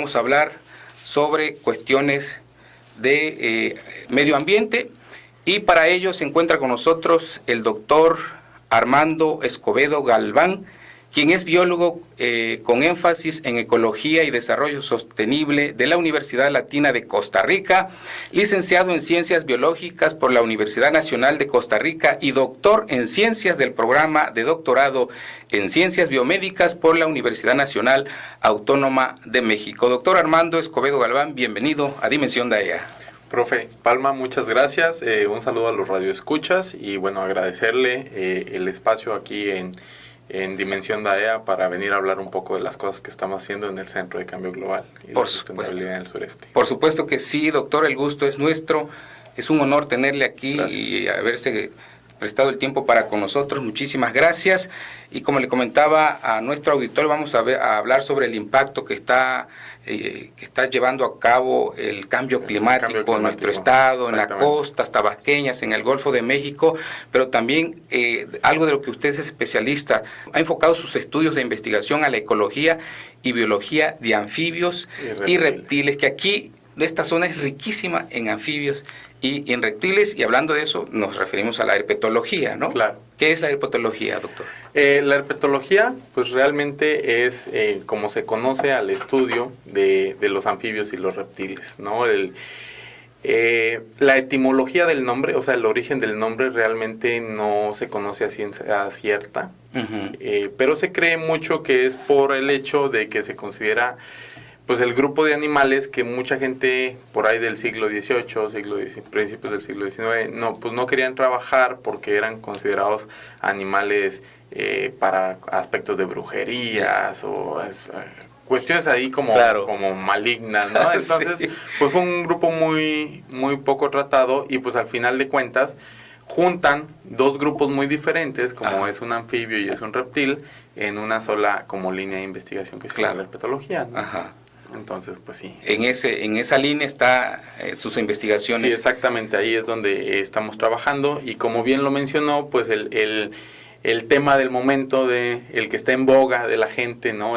vamos a hablar sobre cuestiones de medio ambiente, y para ello se encuentra con nosotros el doctor Armando Escobedo Galván, quien es biólogo con énfasis en ecología y desarrollo sostenible de la Universidad Latina de Costa Rica, licenciado en Ciencias Biológicas por la Universidad Nacional de Costa Rica y doctor en Ciencias del Programa de Doctorado en Ciencias Biomédicas por la Universidad Nacional Autónoma de México. Doctor Armando Escobedo Galván, bienvenido a Dimensión DAEA. Profe Palma, muchas gracias. Un saludo a los radioescuchas y bueno, agradecerle el espacio aquí en Dimensión DAEA para venir a hablar un poco de las cosas que estamos haciendo en el Centro de Cambio Global y la sustentabilidad en el sureste. Por supuesto que sí, doctor, el gusto es nuestro. Es un honor tenerle aquí. Gracias. Y haberse prestado el tiempo para con nosotros. Muchísimas gracias. Y como le comentaba a nuestro auditorio, vamos a hablar sobre el impacto que está llevando a cabo el cambio climático en nuestro estado, en las costas tabasqueñas, en el Golfo de México, pero también algo de lo que usted es especialista. Ha enfocado sus estudios de investigación a la ecología y biología de anfibios y reptiles, que aquí esta zona es riquísima en anfibios y en reptiles, y hablando de eso nos referimos a la herpetología, ¿no? Claro. ¿Qué es la herpetología, doctor? La herpetología, pues realmente es como se conoce al estudio de los anfibios y los reptiles, ¿no? La etimología del nombre, o sea, el origen del nombre realmente no se conoce a ciencia cierta, pero se cree mucho que es por el hecho de que se considera pues el grupo de animales que mucha gente por ahí del siglo XVIII, principios del siglo XIX, no querían trabajar porque eran considerados animales para aspectos de brujerías o cuestiones ahí como malignas, ¿no? Entonces, sí, pues fue un grupo muy poco tratado y pues al final de cuentas juntan dos grupos muy diferentes, como es un anfibio y es un reptil, en una sola como línea de investigación que se llama la herpetología, ¿no? Ajá. Entonces, pues sí. En esa línea está sus investigaciones. Sí, exactamente, ahí es donde estamos trabajando y como bien lo mencionó, pues el tema del momento, el que está en boga de la gente, ¿no?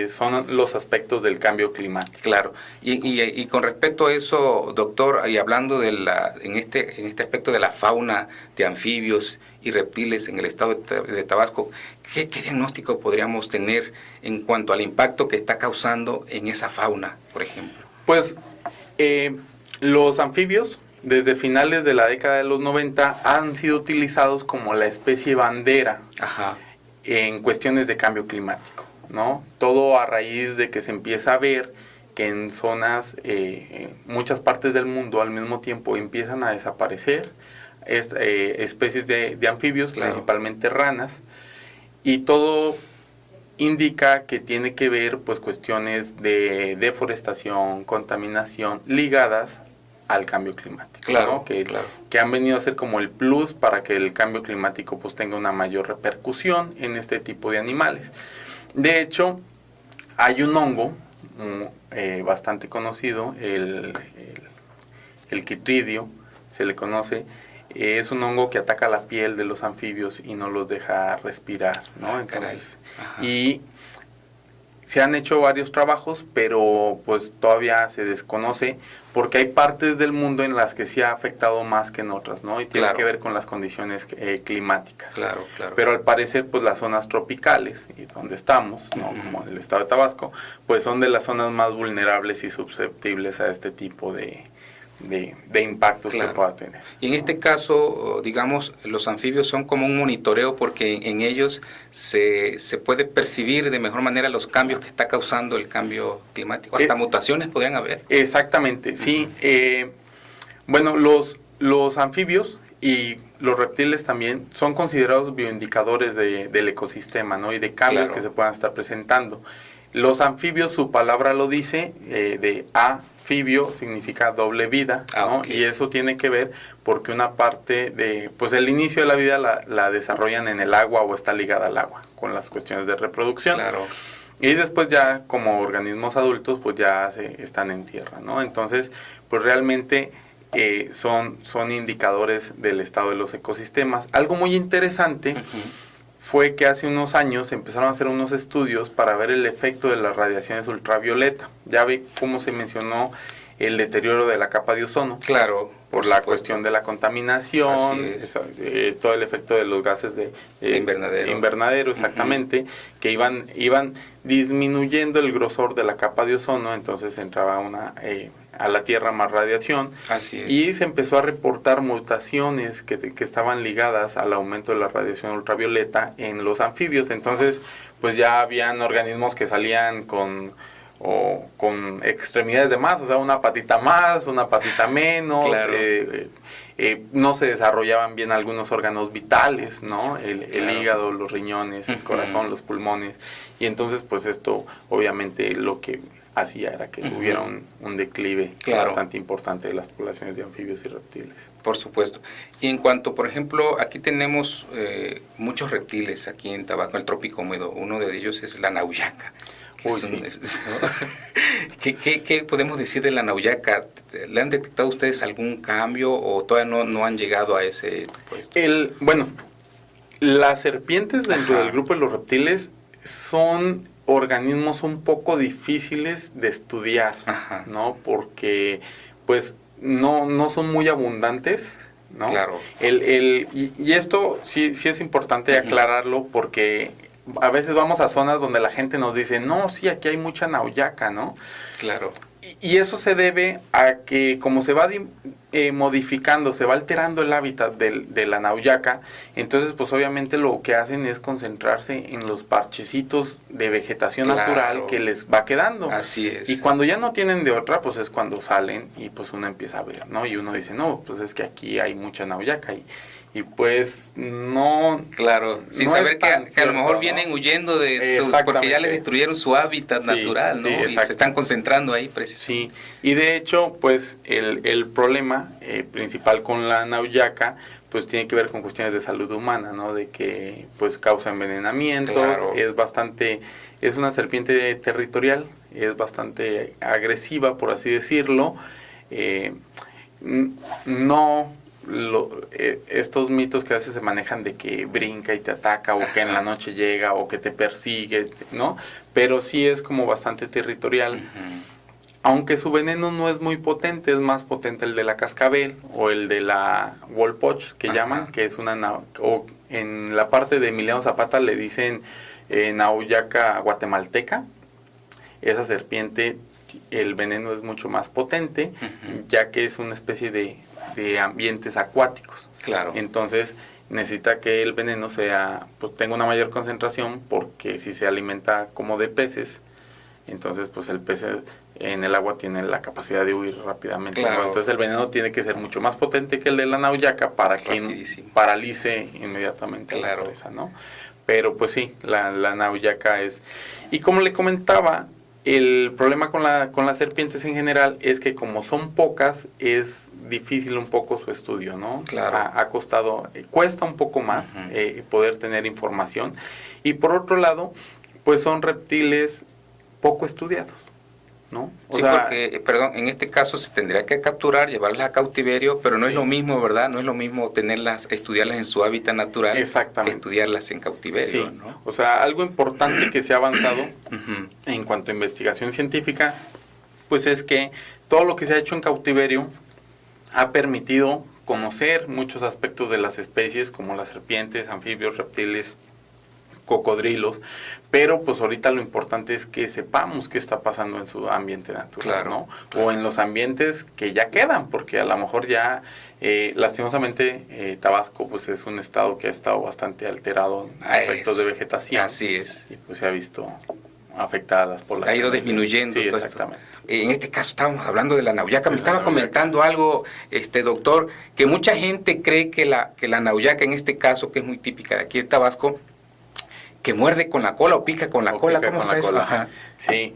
Son los aspectos del cambio climático. Claro, y con respecto a eso, doctor, y hablando en este aspecto de la fauna de anfibios y reptiles en el estado de Tabasco, ¿qué diagnóstico podríamos tener en cuanto al impacto que está causando en esa fauna, por ejemplo? Pues los anfibios, desde finales de la década de los 90, han sido utilizados como la especie bandera en cuestiones de cambio climático, ¿no? Todo a raíz de que se empieza a ver que en zonas, muchas partes del mundo al mismo tiempo empiezan a desaparecer especies de anfibios, principalmente ranas, y todo indica que tiene que ver pues cuestiones de deforestación, contaminación ligadas al cambio climático, ¿no? Que han venido a ser como el plus para que el cambio climático pues tenga una mayor repercusión en este tipo de animales. De hecho, hay un hongo bastante conocido, el Chytridium, se le conoce. Es un hongo que ataca la piel de los anfibios y no los deja respirar, ¿no? Entonces, y se han hecho varios trabajos, pero pues todavía se desconoce porque hay partes del mundo en las que sí ha afectado más que en otras, ¿no? Y tiene que ver con las condiciones climáticas. Claro. Pero al parecer, pues las zonas tropicales, y donde estamos, ¿no? Como el estado de Tabasco, pues son de las zonas más vulnerables y susceptibles a este tipo de impactos que pueda tener. Y en este caso, digamos, los anfibios son como un monitoreo porque en ellos se puede percibir de mejor manera los cambios que está causando el cambio climático. Hasta mutaciones podrían haber. Exactamente, sí. Bueno, los anfibios y los reptiles también son considerados bioindicadores del ecosistema, ¿no? Y de cambios que se puedan estar presentando. Los anfibios, su palabra lo dice, de anfibio significa doble vida, ¿no? Y eso tiene que ver porque una parte pues el inicio de la vida la desarrollan en el agua o está ligada al agua, con las cuestiones de reproducción. Claro. Y después ya como organismos adultos pues ya están en tierra, ¿no? Entonces pues realmente son indicadores del estado de los ecosistemas. Algo muy interesante fue que hace unos años empezaron a hacer unos estudios para ver el efecto de las radiaciones ultravioleta. Ya ve cómo se mencionó el deterioro de la capa de ozono. Claro. Por la cuestión de la contaminación, todo el efecto de los gases de invernadero, exactamente, que iban disminuyendo el grosor de la capa de ozono, entonces entraba a la Tierra más radiación. Así es. Y se empezó a reportar mutaciones que estaban ligadas al aumento de la radiación ultravioleta en los anfibios. Entonces, pues ya habían organismos que salían con extremidades de más, o sea, una patita más, una patita menos, claro. No se desarrollaban bien algunos órganos vitales, ¿no? El hígado, los riñones, el corazón, los pulmones, y entonces pues esto obviamente lo que hacía era que hubiera un declive bastante importante de las poblaciones de anfibios y reptiles. Por supuesto. Y en cuanto, por ejemplo, aquí tenemos muchos reptiles aquí en Tabasco, el trópico húmedo, uno de ellos es la nauyaca. ¿Qué podemos decir de la nauyaca? ¿Le han detectado ustedes algún cambio o todavía no han llegado a ese puesto? Bueno, las serpientes dentro del grupo de los reptiles son organismos un poco difíciles de estudiar, ¿no? Porque pues no son muy abundantes, ¿no? Claro. Y esto sí es importante aclararlo, porque a veces vamos a zonas donde la gente nos dice, no, sí, aquí hay mucha nauyaca, ¿no? Claro. Y eso se debe a que como se va modificando, se va alterando el hábitat de la nauyaca, entonces pues obviamente lo que hacen es concentrarse en los parchecitos de vegetación natural que les va quedando. Así es. Y cuando ya no tienen de otra, pues es cuando salen y pues uno empieza a ver, ¿no? Y uno dice, no, pues es que aquí hay mucha nauyaca y pues no... Claro, sin no saber que a lo mejor ¿no? vienen huyendo porque ya les destruyeron su hábitat natural, ¿no? Y se están concentrando ahí precisamente. Sí, y de hecho, pues el problema principal con la nauyaca, pues tiene que ver con cuestiones de salud humana, ¿no? De que pues causa envenenamientos, es una serpiente territorial, es bastante agresiva, por así decirlo, estos mitos que a veces se manejan de que brinca y te ataca, o que en la noche llega, o que te persigue, ¿no? Pero sí es como bastante territorial. Aunque su veneno no es muy potente, es más potente el de la cascabel o el de la wolpoch, que llaman, que es o en la parte de Emiliano Zapata le dicen nauyaca guatemalteca. Esa serpiente, el veneno es mucho más potente, ya que es una especie de ambientes acuáticos. Claro. Entonces necesita que el veneno pues, tenga una mayor concentración, porque si se alimenta como de peces, entonces pues el pez en el agua tiene la capacidad de huir rápidamente. Claro. ¿No? Entonces el veneno tiene que ser mucho más potente que el de la nauyaca para que paralice inmediatamente la presa, ¿no? Pero pues sí, la nauyaca es... Y como le comentaba, el problema con las serpientes en general es que como son pocas, es difícil un poco su estudio, ¿no? Claro. Cuesta un poco más poder tener información. Y por otro lado, pues son reptiles poco estudiados, ¿no? Porque, en este caso se tendría que capturar, llevarlas a cautiverio, pero no es lo mismo, ¿verdad? No es lo mismo estudiarlas en su hábitat natural que estudiarlas en cautiverio, ¿no? O sea, algo importante que se ha avanzado en cuanto a investigación científica, pues es que todo lo que se ha hecho en cautiverio ha permitido conocer muchos aspectos de las especies, como las serpientes, anfibios, reptiles, cocodrilos, pero pues ahorita lo importante es que sepamos qué está pasando en su ambiente natural, ¿no? O en los ambientes que ya quedan, porque a lo mejor ya, lastimosamente, Tabasco pues es un estado que ha estado bastante alterado en aspectos de vegetación. Así es. Y pues se ha visto afectadas por ha ido disminuyendo. Sí, exactamente. En este caso estábamos hablando de la nauyaca. Me estaba comentando algo, doctor, que mucha gente cree que la nauyaca, en este caso, que es muy típica de aquí de Tabasco, que muerde con la cola o pica con la cola. ¿Cómo está eso? Sí.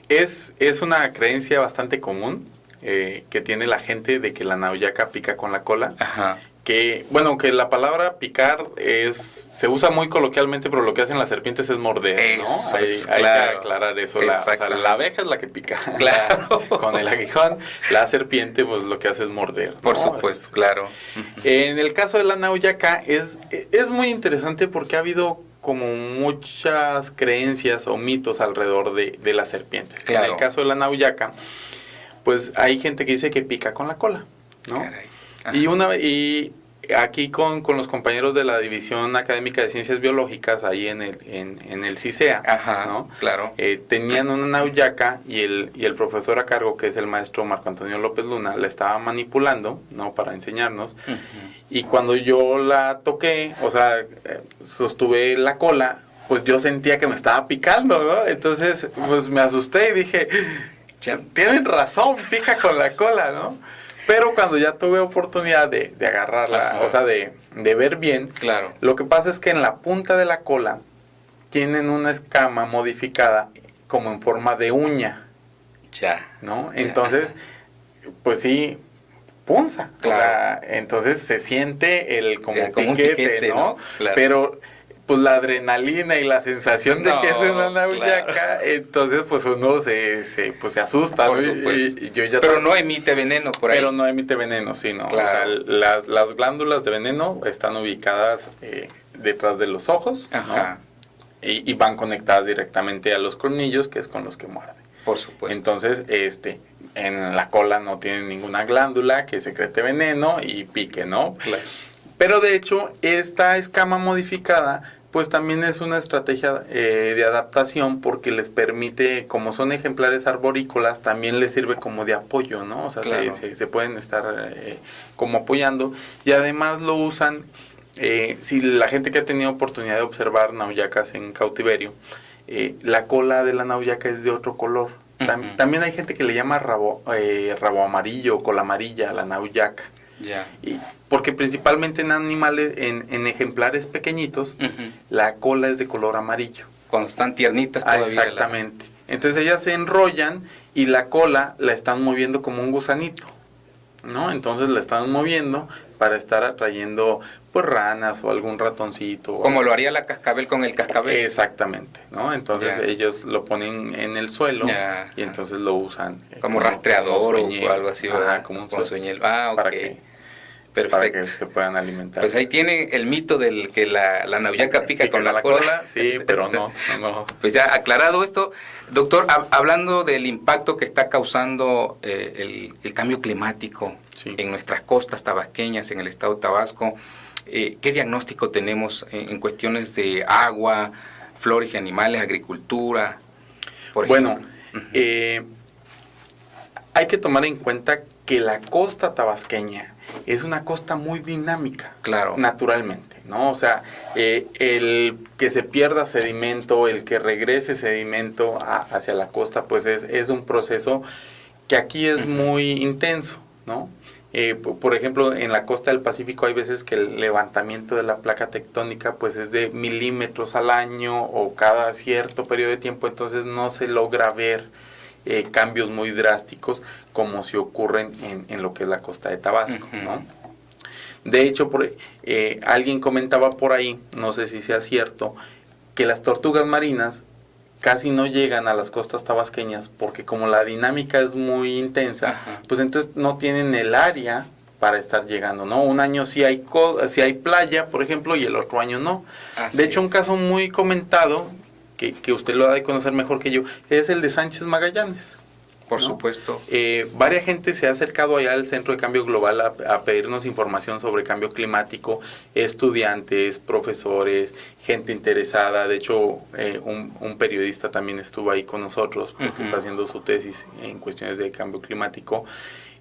Es una creencia bastante común que tiene la gente de que la nauyaca pica con la cola. bueno, que la palabra picar se usa muy coloquialmente, pero lo que hacen las serpientes es morder, ¿no? Hay que aclarar eso. La abeja es la que pica. Claro. Con el aguijón, la serpiente, pues lo que hace es morder, ¿no? Por supuesto, claro. En el caso de la nauyaca es muy interesante porque ha habido como muchas creencias o mitos alrededor de las serpientes. Claro. En el caso de la nauyaca, pues hay gente que dice que pica con la cola, ¿no? Caray. Y aquí con los compañeros de la División Académica de Ciencias Biológicas, ahí en el CICEA, ¿no? Claro. Tenían una nauyaca y el profesor a cargo, que es el maestro Marco Antonio López Luna, la estaba manipulando, ¿no? Para enseñarnos. Y cuando yo la toqué, o sea, sostuve la cola, pues yo sentía que me estaba picando, ¿no? Entonces, pues me asusté y dije, tienen razón, pica con la cola, ¿no? Pero cuando ya tuve oportunidad de agarrarla, o sea, de ver bien, claro, lo que pasa es que en la punta de la cola tienen una escama modificada como en forma de uña. Ya. ¿No? Entonces, pues sí, punza. Claro. O sea, entonces se siente como un piquete, ¿no? Claro. Pero pues la adrenalina y la sensación de que es una nauyaca, claro, entonces pues uno se asusta, por ¿no? Supuesto. Pero no emite veneno por ahí. Pero no emite veneno, sí, ¿no? Claro. O sea, las glándulas de veneno están ubicadas detrás de los ojos, ajá, ¿no? Y van conectadas directamente a los colmillos, que es con los que muerde. Por supuesto. Entonces, en la cola no tiene ninguna glándula que secrete veneno y pique, ¿no? Claro. Pero de hecho, esta escama modificada, pues también es una estrategia de adaptación porque les permite, como son ejemplares arborícolas, también les sirve como de apoyo, ¿no? O sea, claro, se pueden estar como apoyando y además lo usan, si la gente que ha tenido oportunidad de observar nauyacas en cautiverio, la cola de la nauyaca es de otro color. También hay gente que le llama rabo amarillo o cola amarilla a la nauyaca. Ya. Porque principalmente en animales, en ejemplares pequeñitos, la cola es de color amarillo. Cuando están tiernitas todavía. Exactamente. Entonces ellas se enrollan y la cola la están moviendo como un gusanito, ¿no? Entonces la están moviendo para estar atrayendo pues ranas o algún ratoncito. Como lo haría la cascabel con el cascabel. Exactamente, ¿no? Entonces ellos lo ponen en el suelo y entonces lo usan como rastreador o algo así, ¿verdad? Como un sueñuelo. Ok. Para que se puedan alimentar. Pues ahí tiene el mito del que la nauyaca pica con la cola. Sí, pero no. Pues ya aclarado esto, doctor, hablando del impacto que está causando el cambio climático en nuestras costas tabasqueñas, en el estado de Tabasco, ¿qué diagnóstico tenemos en cuestiones de agua, flores y animales, agricultura? Bueno, hay que tomar en cuenta que la costa tabasqueña es una costa muy dinámica, claro, naturalmente, ¿no? O sea, el que se pierda sedimento, el que regrese sedimento hacia la costa, pues es un proceso que aquí es muy intenso, ¿no? Por ejemplo, en la costa del Pacífico hay veces que el levantamiento de la placa tectónica pues es de milímetros al año o cada cierto periodo de tiempo, entonces no se logra ver cambios muy drásticos como si ocurren en lo que es la costa de Tabasco, ¿no? De hecho, alguien comentaba por ahí, no sé si sea cierto, que las tortugas marinas casi no llegan a las costas tabasqueñas porque como la dinámica es muy intensa, pues entonces no tienen el área para estar llegando, ¿no? Un año sí hay playa, por ejemplo, y el otro año no. De hecho, un caso muy comentado, que usted lo ha de conocer mejor que yo, es el de Sánchez Magallanes. Por supuesto. Varia gente se ha acercado allá al Centro de Cambio Global a pedirnos información sobre cambio climático, estudiantes, profesores, gente interesada. De hecho, un periodista también estuvo ahí con nosotros porque está haciendo su tesis en cuestiones de cambio climático.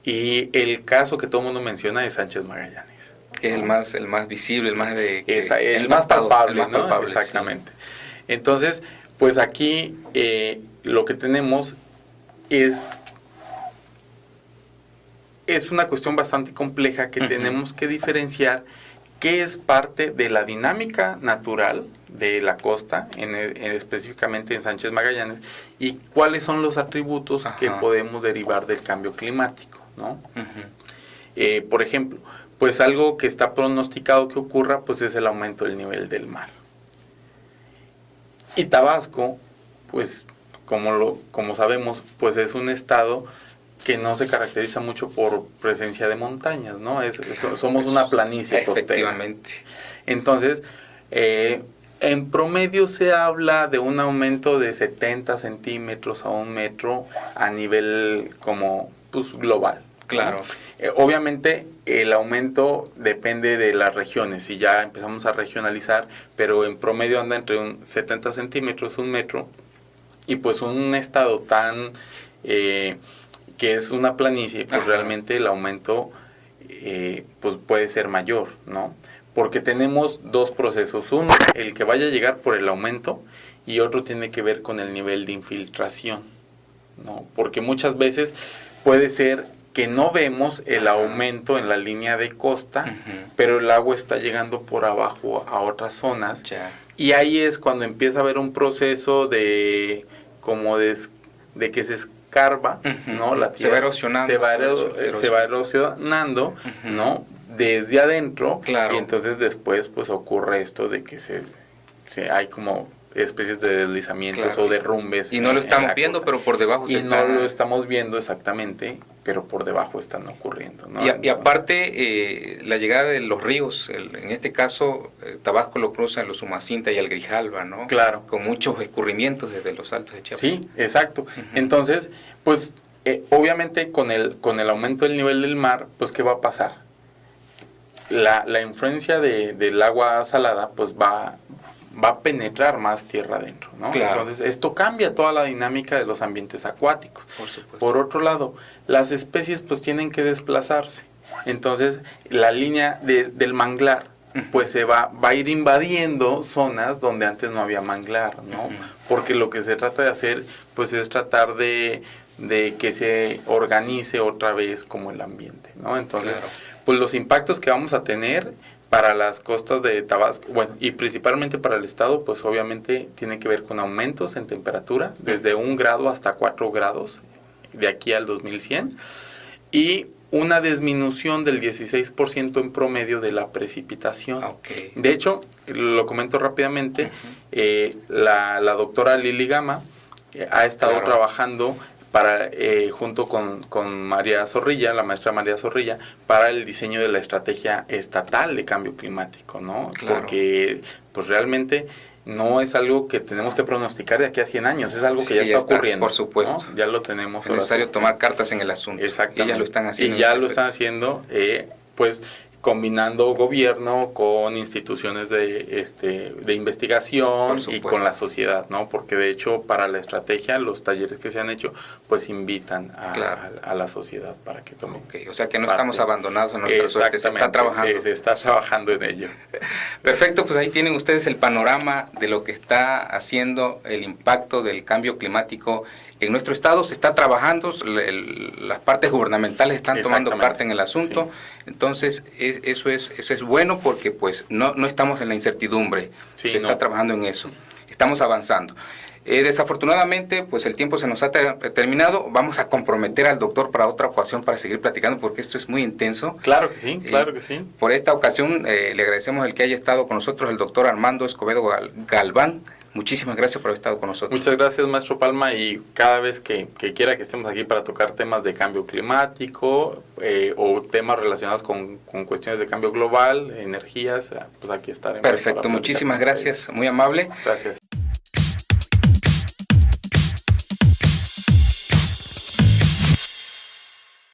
Y el caso que todo el mundo menciona es Sánchez Magallanes. Que es el más visible, el más el más palpable, ¿no? Palpable, exactamente. Sí. Entonces, pues aquí lo que tenemos es una cuestión bastante compleja que tenemos que diferenciar qué es parte de la dinámica natural de la costa, específicamente en Sánchez Magallanes, y cuáles son los atributos que podemos derivar del cambio climático, ¿no? Por ejemplo, pues algo que está pronosticado que ocurra, pues es el aumento del nivel del mar. Y Tabasco, pues como sabemos, pues es un estado que no se caracteriza mucho por presencia de montañas, ¿no? Somos una planicie costera. Efectivamente. Entonces, en promedio se habla de un aumento de 70 centímetros a 1 metro a nivel como pues global. Claro. Obviamente el aumento depende de las regiones, si ya empezamos a regionalizar, pero en promedio anda entre 70 centímetros, 1 metro, y pues un estado tan que es una planicie, pues realmente el aumento pues puede ser mayor, ¿no? Porque tenemos dos procesos, uno, el que vaya a llegar por el aumento, y otro tiene que ver con el nivel de infiltración, ¿no? Porque muchas veces puede ser que no vemos el aumento en la línea de costa, pero el agua está llegando por abajo a otras zonas, y ahí es cuando empieza a haber un proceso de que se escarba, ¿no? La tierra se va erosionando, ¿no? Desde adentro, y entonces después pues ocurre esto de que hay como especies de deslizamientos o derrumbes. Y no lo estamos viendo, pero por debajo no lo estamos viendo exactamente, pero por debajo están ocurriendo, ¿no? Y aparte, la llegada de los ríos, en este caso, Tabasco lo cruzan los Umacinta y el Grijalva, ¿no? Claro. Con muchos escurrimientos desde los altos de Chiapas. Sí, exacto. Entonces, pues, obviamente con el aumento del nivel del mar, pues, ¿qué va a pasar? La influencia del agua salada, pues, va a penetrar más tierra adentro, ¿no? Claro. Entonces, esto cambia toda la dinámica de los ambientes acuáticos. Por supuesto. Por otro lado, las especies pues tienen que desplazarse. Entonces, la línea del manglar pues se va a ir invadiendo zonas donde antes no había manglar, ¿no? Porque lo que se trata de hacer pues es tratar de que se organice otra vez como el ambiente, ¿no? Entonces, pues los impactos que vamos a tener para las costas de Tabasco, bueno, y principalmente para el estado, pues obviamente tiene que ver con aumentos en temperatura, desde 1 grado hasta 4 grados, de aquí al 2100, y una disminución del 16% en promedio de la precipitación. De hecho, lo comento rápidamente, la doctora Lili Gama ha estado trabajando junto con María Zorrilla, la maestra María Zorrilla, para el diseño de la estrategia estatal de cambio climático, ¿no? Porque pues realmente no es algo que tenemos que pronosticar de aquí a 100 años, es algo que ya está ocurriendo. Por supuesto. ¿No? Ya lo tenemos. Es necesario tomar cartas en el asunto. Exactamente. Y ellas lo están haciendo. Y ya lo están haciendo, pues combinando gobierno con instituciones de investigación y con la sociedad, ¿no? Porque de hecho para la estrategia, los talleres que se han hecho, pues invitan a la sociedad para que tomen. O sea que no estamos abandonados a nuestra suerte, se está trabajando. Se está trabajando en ello. Perfecto, pues ahí tienen ustedes el panorama de lo que está haciendo el impacto del cambio climático en nuestro estado. Se está trabajando, las partes gubernamentales están tomando parte en el asunto, entonces eso es bueno porque pues no estamos en la incertidumbre, se está trabajando en eso, estamos avanzando. Desafortunadamente, pues el tiempo se nos ha terminado. Vamos a comprometer al doctor para otra ocasión para seguir platicando porque esto es muy intenso. Claro que sí, claro que sí. Por esta ocasión le agradecemos el que haya estado con nosotros el doctor Armando Escobedo Galván. Muchísimas gracias por haber estado con nosotros. Muchas gracias, maestro Palma, y cada vez que quiera que estemos aquí para tocar temas de cambio climático o temas relacionados con cuestiones de cambio global, energías, pues aquí estaremos. Perfecto, muchísimas gracias, muy amable. Gracias.